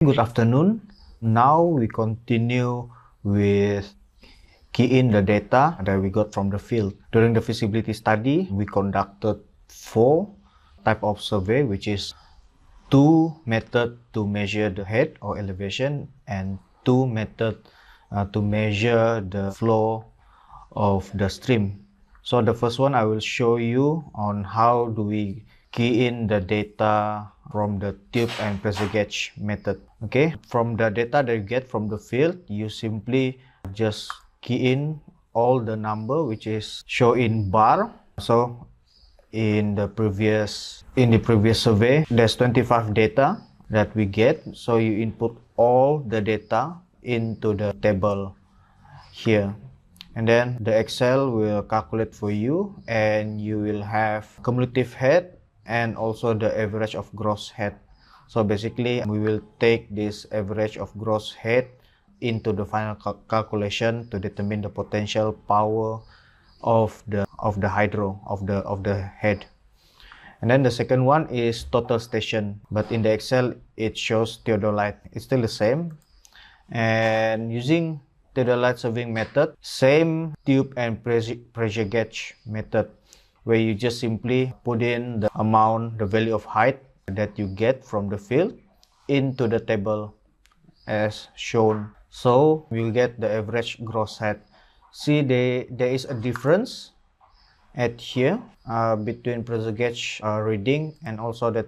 Good afternoon. Now we continue with key in the data that we got from the field. During the feasibility study, we conducted 4 type of survey, which is 2 method to measure the head or elevation and 2 method to measure the flow of the stream. So the first one I will show you on how do we key in the data from the tube and pressure gauge method. Okay, from the data that you get from the field, you simply just key in all the number which is shown in bar. So in the previous survey, there's 25 data that we get. So you input all the data into the table here. And then the Excel will calculate for you, and you will have cumulative head and also the average of gross head. So basically, we will take this average of gross head into the final calculation to determine the potential power of the hydro of the head. And then the second one is total station, but in the Excel it shows Theodolite. It's still the same, and using Theodolite surveying method, same tube and pressure gauge method, where you just simply put in the amount, the value of height that you get from the field into the table as shown. So we will get the average gross head. See, there is a difference at here between pressure gauge reading and also the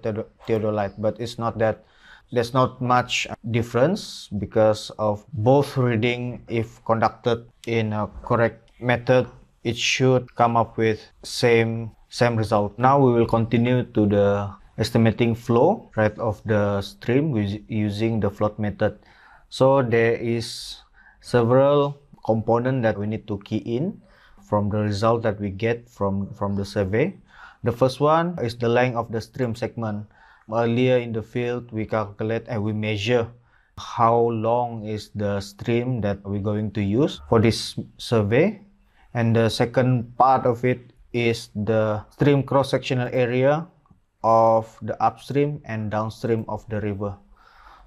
Theodolite, but it's not that there's not much difference because of both reading. If conducted in a correct method, it should come up with same result. Now we will continue to the estimating flow rate of the stream using the float method. So there is several components that we need to key in from the result that we get from the survey. The first one is the length of the stream segment. Earlier in the field, we calculate and we measure how long is the stream that we're going to use for this survey. And the second part of it is the stream cross-sectional area of the upstream and downstream of the river.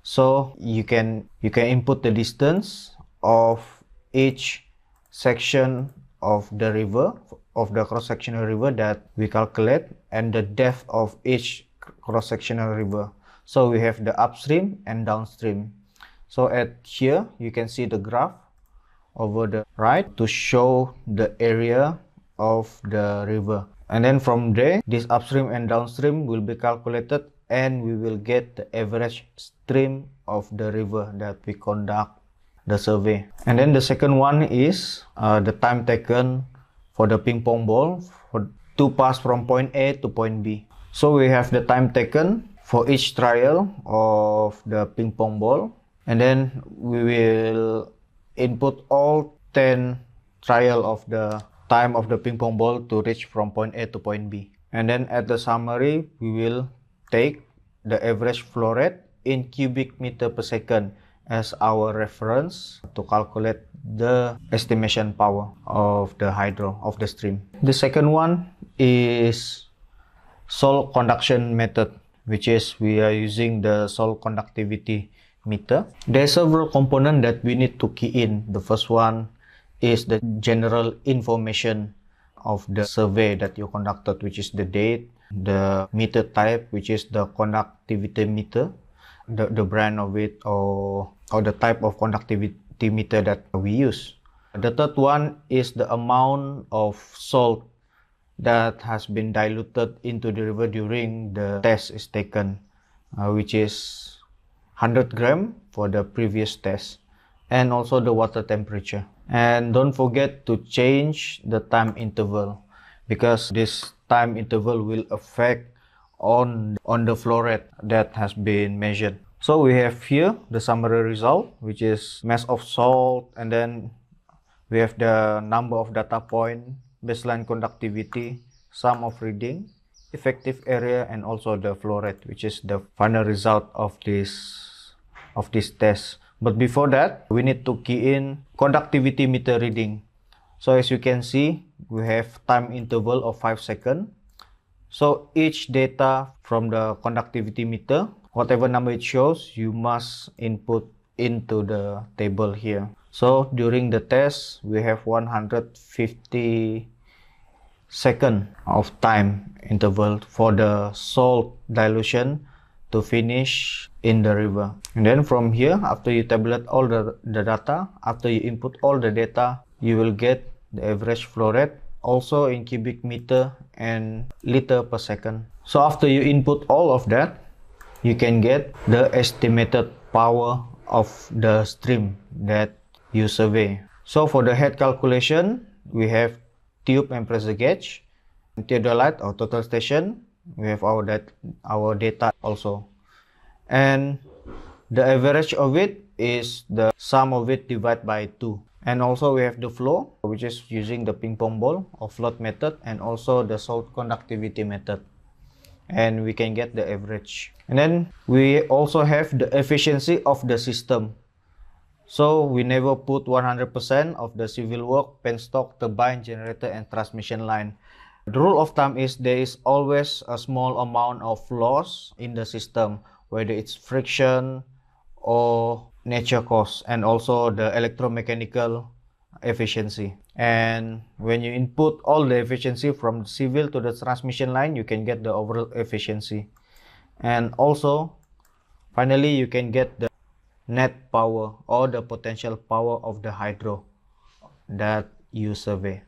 So you can input the distance of each section of the river, of the cross-sectional river that we calculate, and the depth of each cross-sectional river. So we have the upstream and downstream. So at here you can see the graph over the right to show the area of the river, and then from there this upstream and downstream will be calculated, and we will get the average stream of the river that we conduct the survey. And then the second one is the time taken for the ping pong ball to pass from point A to point B. So we have the time taken for each trial of the ping pong ball, and then we will input all 10 trial of the time of the ping pong ball to reach from point A to point B. And then at the summary, we will take the average flow rate in cubic meter per second as our reference to calculate the estimation power of the hydro of the stream. The second one is salt conduction method, which is we are using the salt conductivity meter. There are several components that we need to key in. The first one is the general information of the survey that you conducted, which is the date, the meter type, which is the conductivity meter, the brand of it, or the type of conductivity meter that we use. The third one is the amount of salt that has been diluted into the river during the test is taken, which is 100 gram for the previous test, and also the water temperature. And don't forget to change the time interval, because this time interval will affect on the flow rate that has been measured. So we have here the summary result, which is mass of salt, and then we have the number of data point, baseline conductivity, sum of reading, effective area, and also the flow rate, which is the final result of this test. But before that, we need to key in conductivity meter reading. So as you can see, we have time interval of 5 seconds. So each data from the conductivity meter whatever number it shows, you must input into the table here. So during the test, we have 150 second of time interval for the salt dilution to finish in the river. And then from here, after you tabulate all the data, after you input all the data, you will get the average flow rate also in cubic meter and liter per second. So after you input all of that, you can get the estimated power of the stream that you survey. So for the head calculation, we have tube and pressure gauge, Theodolite or total station. We have our data also, and the average of it is the sum of it divided by 2. And also we have the flow, which is using the ping pong ball or float method, and also the salt conductivity method, and we can get the average. And then we also have the efficiency of the system. So we never put 100% of the civil work, penstock, turbine, generator, and transmission line. The rule of thumb is there is always a small amount of loss in the system, whether it's friction or nature cause, and also the electromechanical efficiency. And when you input all the efficiency from the civil to the transmission line, you can get the overall efficiency. And also, finally, you can get the net power or the potential power of the hydro that you survey.